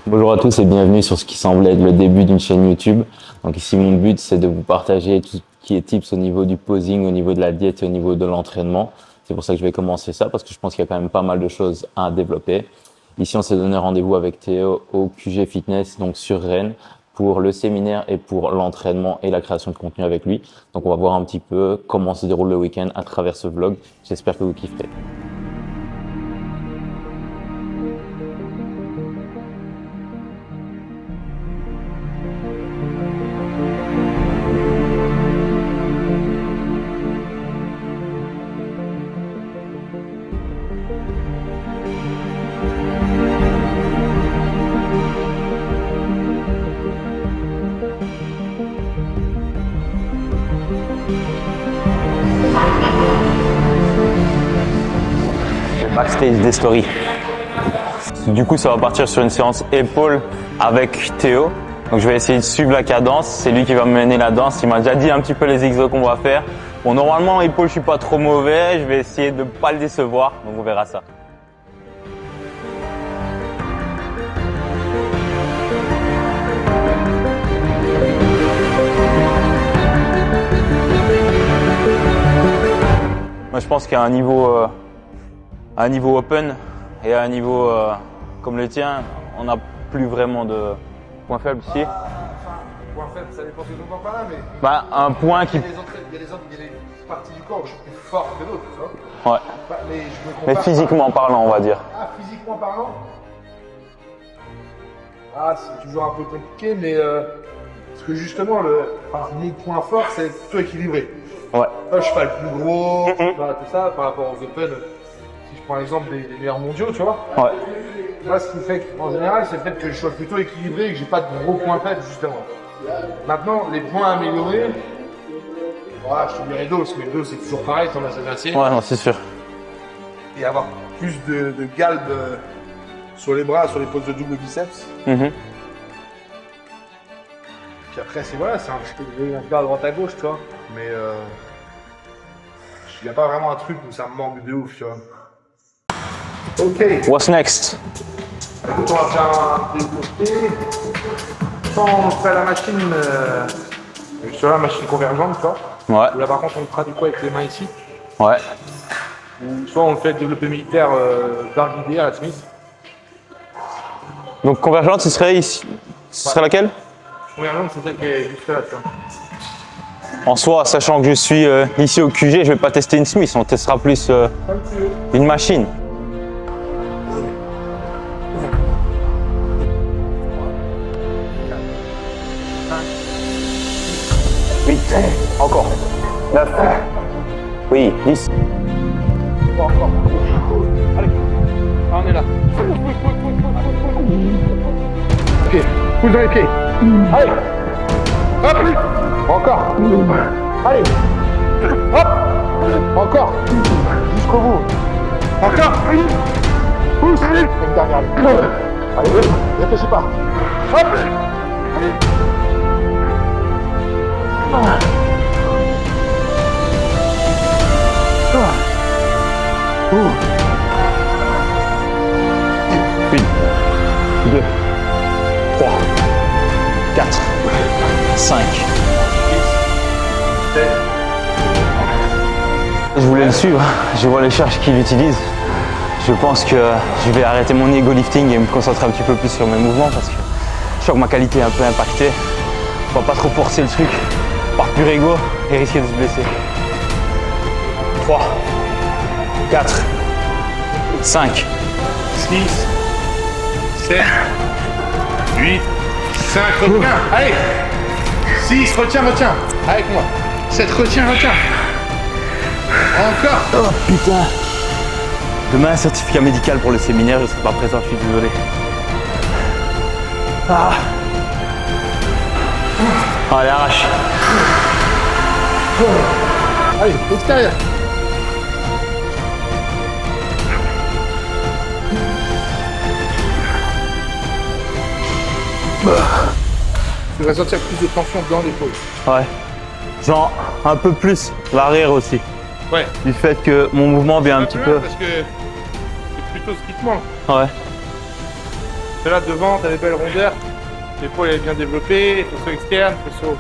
Bonjour à tous et bienvenue sur ce qui semble être le début d'une chaîne YouTube. Donc ici mon but c'est de vous partager tout ce qui est tips au niveau du posing, au niveau de la diète et au niveau de l'entraînement. C'est pour ça que je vais commencer ça parce que je pense qu'il y a quand même pas mal de choses à développer. Ici on s'est donné rendez-vous avec Théo au QG Fitness, donc sur Rennes, pour le séminaire et pour l'entraînement et la création de contenu avec lui. Donc on va voir un petit peu comment se déroule le week-end à travers ce vlog. J'espère que vous kifferez. Backstage des stories. Du coup, ça va partir sur une séance épaules avec Théo. Donc, je vais essayer de suivre la cadence. C'est lui qui va me mener la danse. Il m'a déjà dit un petit peu les exos qu'on va faire. Bon, normalement, épaules, je suis pas trop mauvais. Je vais essayer de pas le décevoir. Donc, on verra ça. Moi, je pense qu'à un niveau open et à un niveau comme le tien, on n'a plus vraiment de points faibles ici. Point faible, ça dépend ce que tu entends par là, mais. Un point qui. Il y a des parties du corps où je suis plus fort que d'autres, tu vois. Ouais. Mais je me Mais compare. physiquement parlant, on va dire. Ah, physiquement parlant. Ah, c'est toujours un peu compliqué, mais parce que justement, mon point fort, c'est plutôt équilibré. Ouais. Moi, je suis pas le plus gros, voilà, tout ça, par rapport aux Open. Si je prends l'exemple des meilleurs mondiaux, tu vois. Ouais. Moi, ce qui fait qu'en général, c'est le fait que je sois plutôt équilibré et que j'ai pas de gros points faibles, justement. Maintenant, les points améliorés, voilà, je te dirais dos, mais dos, c'est toujours pareil, t'en as assez. Ouais, non, c'est sûr. Et avoir plus de galbe sur les bras, sur les poses de double biceps. Mhm. Puis après, c'est voilà, c'est un petit peu à droite à gauche, tu vois. Mais il n'y a pas vraiment un truc où ça me manque de ouf, tu vois. Ok. What's next? Écoute, on va faire un développé. Quand on fait la machine, sur la machine convergente, tu vois. Ouais. Là, par contre, on le pratique quoi avec les mains ici. Ouais. Ou soit on le fait le développé militaire barre guidée à la Smith. Donc convergente, ce serait ici. Ce serait laquelle? Convergente, c'est celle qui est juste là, tu vois. En soi, sachant que je suis ici au QG, je vais pas tester une Smith, on testera plus une machine. Encore. 9. Oui, 10. Encore. Allez. Ah, on est là. Pied. Pousse dans les pieds. Allez. Hop. Encore. Allez. Hop. Encore. Jusqu'au bout. Encore. Pousse. Une dernière. Allez. Réfléchis pas. Hop. Une, 2, 3, 4, 5. Je voulais le suivre, je vois les charges qu'il utilise. Je pense que je vais arrêter mon ego lifting et me concentrer un petit peu plus sur mes mouvements parce que je sens que ma qualité est un peu impactée. On va pas trop forcer le truc par pur ego et risquer de se blesser. 3, 4, 5, 6, 7, 8, 5, retiens, allez 6, retiens, avec moi 7, retiens encore. Oh putain. Demain, un certificat médical pour le séminaire, je ne serai pas présent, je suis désolé. Ah. Allez, arrache. Allez, extérieur. Tu vas sentir plus de tension dans l'épaule. Ouais. Genre un peu plus l'arrière aussi. Ouais. Du fait que mon mouvement vient un petit peu. Parce que c'est plutôt ce qui te manque. Ouais. que là, devant, tu as des belles rondeurs. L'épaule est bien développée, faisceau externe, faisceau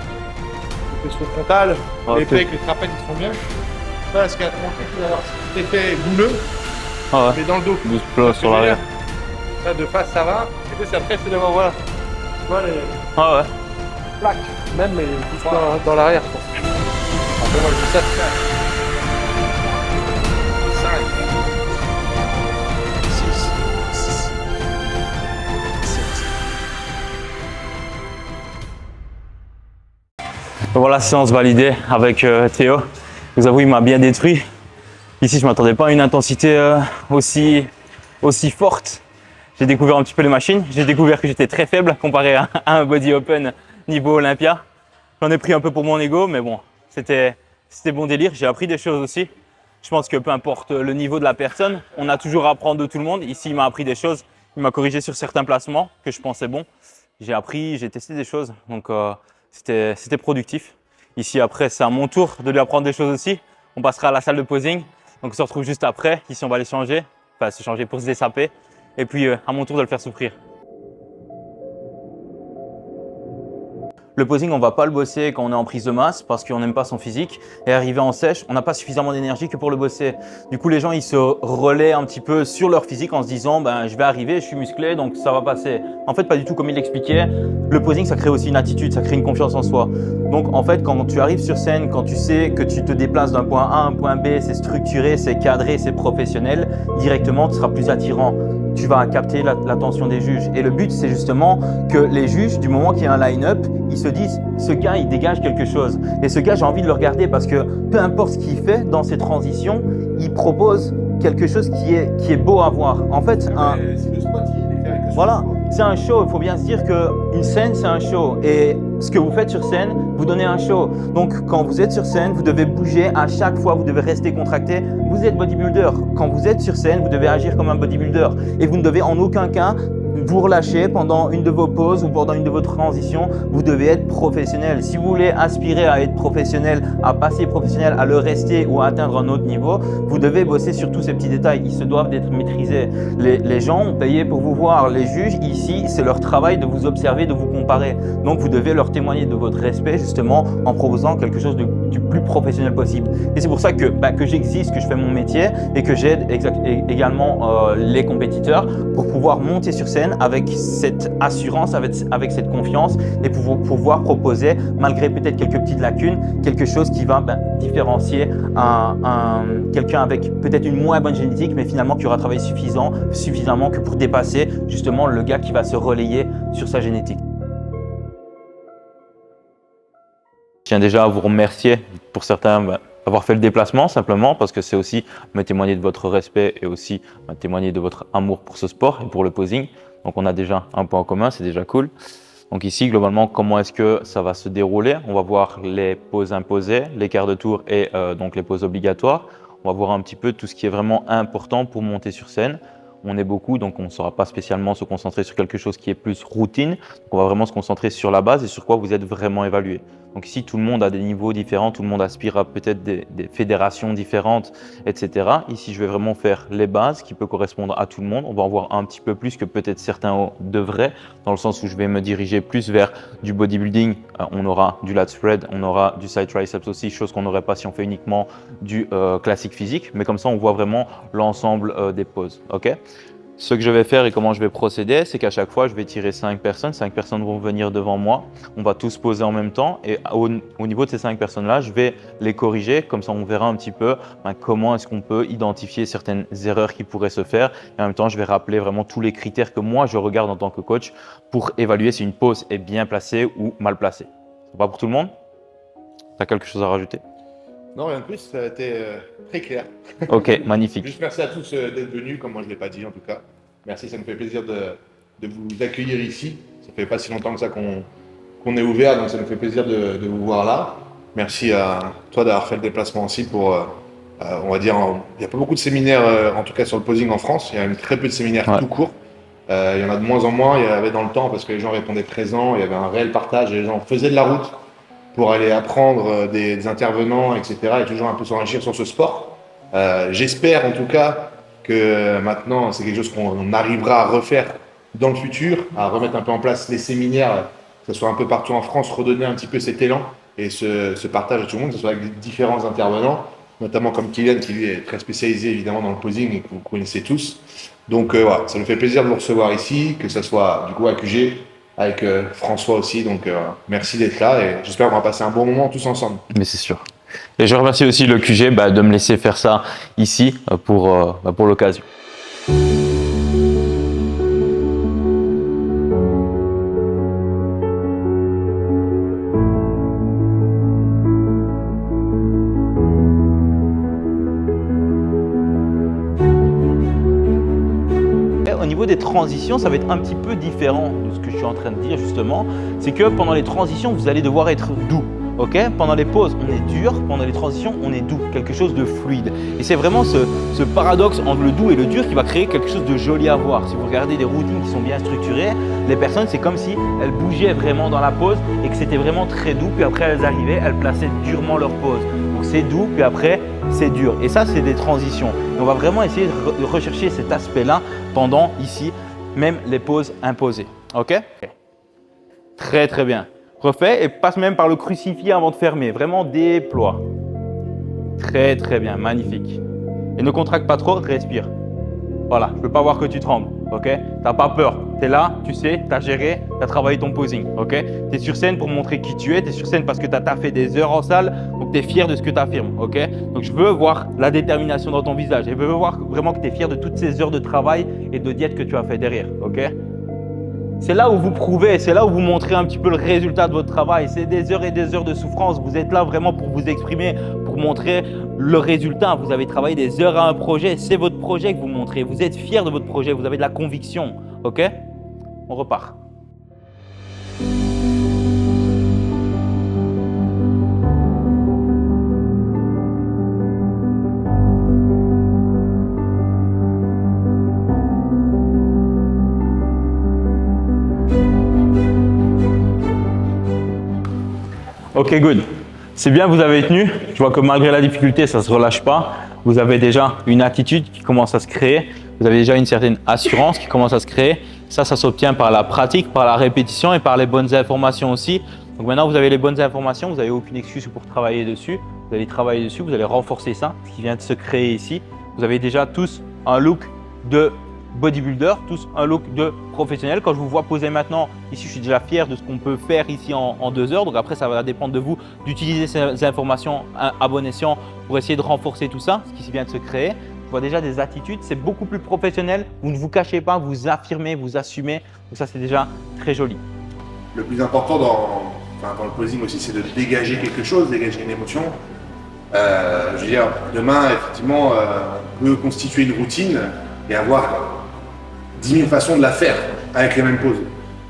frontal. Ouais, les pecs, les trapèzes, ils sont bien. Là, ce qui a montré qu'il va avoir cet effet bouleux, Ah ouais. mais dans le dos. Juste plat sur l'arrière. Là, de face, ça va. Et puis après, c'est d'avoir, voilà. Tu vois, les Ah ouais. plaques, même, mais plus dans l'arrière. Après, moi, je fais ça, tu vois. 5, 6, 7. Voilà, séance validée avec Théo. Je vous avoue, il m'a bien détruit. Ici, je ne m'attendais pas à une intensité aussi forte. J'ai découvert un petit peu les machines. J'ai découvert que j'étais très faible comparé à un body open niveau Olympia. J'en ai pris un peu pour mon ego, mais bon, c'était bon délire. J'ai appris des choses aussi. Je pense que peu importe le niveau de la personne, on a toujours à apprendre de tout le monde. Ici, il m'a appris des choses. Il m'a corrigé sur certains placements que je pensais bons. J'ai appris, j'ai testé des choses. Donc, c'était productif. Ici, après, c'est à mon tour de lui apprendre des choses aussi. On passera à la salle de posing. Donc, on se retrouve juste après. Ici, on va les changer. Enfin, se changer pour se dessaper. Et puis, à mon tour de le faire souffrir. Le posing, on ne va pas le bosser quand on est en prise de masse parce qu'on n'aime pas son physique. Et arrivé en sèche, on n'a pas suffisamment d'énergie que pour le bosser. Du coup, les gens, ils se relaient un petit peu sur leur physique en se disant je vais arriver, je suis musclé, donc ça va passer. En fait, pas du tout comme il l'expliquait. Le posing, ça crée aussi une attitude, ça crée une confiance en soi. Donc, en fait, quand tu arrives sur scène, quand tu sais que tu te déplaces d'un point A à un point B, c'est structuré, c'est cadré, c'est professionnel, directement, tu seras plus attirant. Tu vas capter l'attention des juges. Et le but, c'est justement que les juges, du moment qu'il y a un line-up, ils se disent « ce gars, il dégage quelque chose ». Et ce gars, j'ai envie de le regarder parce que peu importe ce qu'il fait dans ses transitions, il propose quelque chose qui est beau à voir. En fait, Si le spot, il est fait avec le voilà, c'est un show. Il faut bien se dire qu'une scène, c'est un show. Et ce que vous faites sur scène, vous donnez un show. Donc, quand vous êtes sur scène, vous devez bouger à chaque fois. Vous devez rester contracté. Vous êtes bodybuilder. Quand vous êtes sur scène, vous devez agir comme un bodybuilder. Et vous ne devez en aucun cas vous relâcher pendant une de vos pauses ou pendant une de vos transitions. Vous devez être professionnel. Si vous voulez aspirer à être professionnel, à passer professionnel, à le rester ou à atteindre un autre niveau, vous devez bosser sur tous ces petits détails. Ils se doivent d'être maîtrisés. Les gens ont payé pour vous voir. Les juges, ici, c'est leur travail de vous observer, de vous comparer. Donc, vous devez leur témoigner de votre respect, justement, en proposant quelque chose du plus professionnel possible. Et c'est pour ça que j'existe, que je fais mon métier et que j'aide également les compétiteurs pour pouvoir monter sur scène avec cette assurance, avec cette confiance et pour pouvoir proposer, malgré peut-être quelques petites lacunes, quelque chose qui va différencier quelqu'un avec peut-être une moins bonne génétique, mais finalement qui aura travaillé suffisamment que pour dépasser justement le gars qui va se relayer sur sa génétique. Je tiens déjà à vous remercier pour certains d'avoir fait le déplacement simplement parce que c'est aussi me témoigner de votre respect et aussi me témoigner de votre amour pour ce sport et pour le posing. Donc on a déjà un point en commun, c'est déjà cool. Donc ici, globalement, comment est-ce que ça va se dérouler? On va voir les poses imposées, les quarts de tour et donc les poses obligatoires. On va voir un petit peu tout ce qui est vraiment important pour monter sur scène. On est beaucoup, donc on ne saura pas spécialement se concentrer sur quelque chose qui est plus routine. Donc on va vraiment se concentrer sur la base et sur quoi vous êtes vraiment évalué. Donc ici, tout le monde a des niveaux différents, tout le monde aspire à peut-être des fédérations différentes, etc. Ici, je vais vraiment faire les bases qui peuvent correspondre à tout le monde. On va en voir un petit peu plus que peut-être certains devraient, dans le sens où je vais me diriger plus vers du bodybuilding. On aura du lat spread, on aura du side triceps aussi, chose qu'on n'aurait pas si on fait uniquement du classique physique. Mais comme ça, on voit vraiment l'ensemble des poses. Okay. Ce que je vais faire et comment je vais procéder, c'est qu'à chaque fois, je vais tirer 5 personnes. 5 personnes vont venir devant moi. On va tous poser en même temps. Et au niveau de ces 5 personnes-là, je vais les corriger. Comme ça, on verra un petit peu comment est-ce qu'on peut identifier certaines erreurs qui pourraient se faire. Et en même temps, je vais rappeler vraiment tous les critères que moi, je regarde en tant que coach pour évaluer si une pose est bien placée ou mal placée. C'est pas pour tout le monde? Tu as quelque chose à rajouter? Non, rien de plus, ça a été très clair. Ok, magnifique. Juste merci à tous d'être venus, comme moi je ne l'ai pas dit en tout cas. Merci, ça nous fait plaisir de vous accueillir ici. Ça fait pas si longtemps que ça qu'on est ouvert, donc ça nous fait plaisir de vous voir là. Merci à toi d'avoir fait le déplacement aussi pour, on va dire, il n'y a pas beaucoup de séminaires, en tout cas sur le posing en France. Il y a même très peu de séminaires tout court. Il y en a de moins en moins, il y en avait dans le temps parce que les gens répondaient présents, il y avait un réel partage, les gens faisaient de la route pour aller apprendre des intervenants, etc. et toujours un peu s'enrichir sur ce sport. J'espère en tout cas que maintenant c'est quelque chose qu'on arrivera à refaire dans le futur, à remettre un peu en place les séminaires, que ce soit un peu partout en France, redonner un petit peu cet élan et ce partage à tout le monde, que ce soit avec des différents intervenants, notamment comme Kylian qui lui est très spécialisé évidemment dans le posing et que vous connaissez tous. Donc voilà, ça nous fait plaisir de vous recevoir ici, que ce soit du coup à QG, avec François aussi. Donc merci d'être là et j'espère qu'on va passer un bon moment tous ensemble. Mais c'est sûr. Et je remercie aussi le QG de me laisser faire ça ici pour l'occasion. Au niveau des transitions, ça va être un petit peu différent de ce que je suis en train de dire justement. C'est que pendant les transitions, vous allez devoir être doux. Okay, pendant les pauses, on est dur, pendant les transitions, on est doux, quelque chose de fluide. Et c'est vraiment ce paradoxe entre le doux et le dur qui va créer quelque chose de joli à voir. Si vous regardez des routines qui sont bien structurées, les personnes, c'est comme si elles bougeaient vraiment dans la pause et que c'était vraiment très doux. Puis après, elles arrivaient, elles plaçaient durement leur pause. Donc c'est doux, puis après, c'est dur. Et ça, c'est des transitions. Et on va vraiment essayer de rechercher cet aspect-là pendant, ici, même les pauses imposées. OK? Très, très bien. Refais et passe même par le crucifié avant de fermer. Vraiment déploie. Très très bien, magnifique. Et ne contracte pas trop, respire. Voilà, je ne veux pas voir que tu trembles. Ok? Tu n'as pas peur. Tu es là, tu sais, tu as géré, tu as travaillé ton posing. Ok? Tu es sur scène pour montrer qui tu es. Tu es sur scène parce que tu as taffé des heures en salle. Donc tu es fier de ce que tu affirmes. Ok? Donc je veux voir la détermination dans ton visage. Et je veux voir vraiment que tu es fier de toutes ces heures de travail et de diète que tu as fait derrière. Ok? C'est là où vous prouvez, c'est là où vous montrez un petit peu le résultat de votre travail. C'est des heures et des heures de souffrance. Vous êtes là vraiment pour vous exprimer, pour montrer le résultat. Vous avez travaillé des heures à un projet. C'est votre projet que vous montrez. Vous êtes fier de votre projet. Vous avez de la conviction. OK? On repart. Ok, good. C'est bien, vous avez tenu. Je vois que malgré la difficulté, ça ne se relâche pas. Vous avez déjà une attitude qui commence à se créer. Vous avez déjà une certaine assurance qui commence à se créer. Ça s'obtient par la pratique, par la répétition et par les bonnes informations aussi. Donc maintenant, vous avez les bonnes informations. Vous n'avez aucune excuse pour travailler dessus. Vous allez travailler dessus, vous allez renforcer ça, ce qui vient de se créer ici. Vous avez déjà tous un look de bodybuilder, tous un look de professionnel. Quand je vous vois poser maintenant, ici je suis déjà fier de ce qu'on peut faire ici en 2 heures. Donc après ça va dépendre de vous d'utiliser ces informations à bon escient pour essayer de renforcer tout ça, ce qui vient de se créer. Je vois déjà des attitudes, c'est beaucoup plus professionnel. Vous ne vous cachez pas, vous affirmez, vous assumez. Donc ça c'est déjà très joli. Le plus important dans le posing aussi, c'est de dégager quelque chose, dégager une émotion. Je veux dire, demain, effectivement, on peut constituer une routine et avoir 10 000 façons de la faire avec les mêmes poses.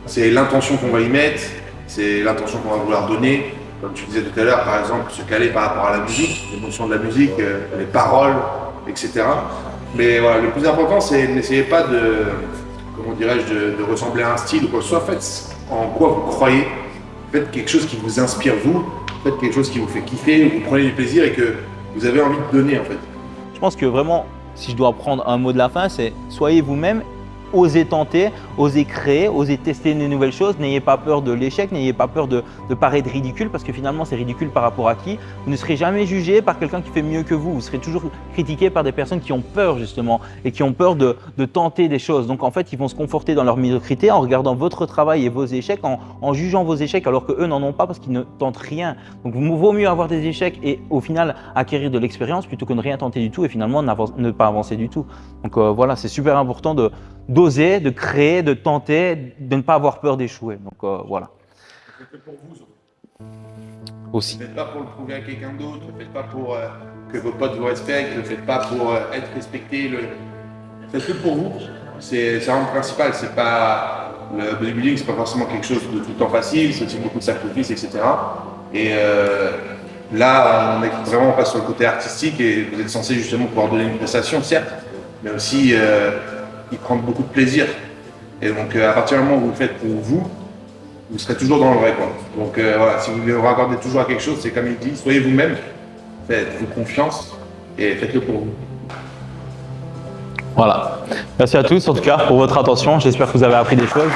C'est l'intention qu'on va y mettre, c'est l'intention qu'on va vouloir donner. Comme tu disais tout à l'heure, par exemple, se caler par rapport à la musique, l'émotion de la musique, les paroles, etc. Mais voilà, le plus important, c'est n'essayez pas de ressembler à un style ou quoi que ce soit. Faites en quoi vous croyez. Faites quelque chose qui vous inspire vous. Faites quelque chose qui vous fait kiffer, où vous prenez du plaisir et que vous avez envie de donner en fait. Je pense que vraiment, si je dois prendre un mot de la fin, c'est soyez vous-même, osez tenter, osez créer, osez tester de nouvelles choses. N'ayez pas peur de l'échec, n'ayez pas peur de paraître ridicule parce que finalement c'est ridicule par rapport à qui? Vous ne serez jamais jugé par quelqu'un qui fait mieux que vous. Vous serez toujours critiqué par des personnes qui ont peur justement et qui ont peur de tenter des choses. Donc en fait, ils vont se conforter dans leur médiocrité en regardant votre travail et vos échecs, en jugeant vos échecs alors qu'eux n'en ont pas parce qu'ils ne tentent rien. Donc il vaut mieux avoir des échecs et au final acquérir de l'expérience plutôt que de rien tenter du tout et finalement ne pas avancer du tout. Donc voilà, c'est super important d'oser, de créer, de tenter, de ne pas avoir peur d'échouer. Donc voilà. Ne le faites pas pour vous aussi. Ne le faites pas pour le prouver à quelqu'un d'autre, ne le faites pas pour que vos potes vous respectent, ne le faites pas pour être respecté. Faites-le pour vous. C'est vraiment le principal. C'est pas le bodybuilding, c'est pas forcément quelque chose de tout le temps facile, c'est aussi beaucoup de sacrifices, etc. Et là, on passe sur le côté artistique et vous êtes censé justement pouvoir donner une prestation, certes, mais aussi y prendre beaucoup de plaisir. Et donc, à partir du moment où vous le faites pour vous, vous serez toujours dans le vrai, quoi. Donc voilà, si vous voulez vous raccorder toujours à quelque chose, c'est comme il dit, soyez vous-même, faites-vous confiance et faites-le pour vous. Voilà. Merci à tous en tout cas pour votre attention. J'espère que vous avez appris des choses.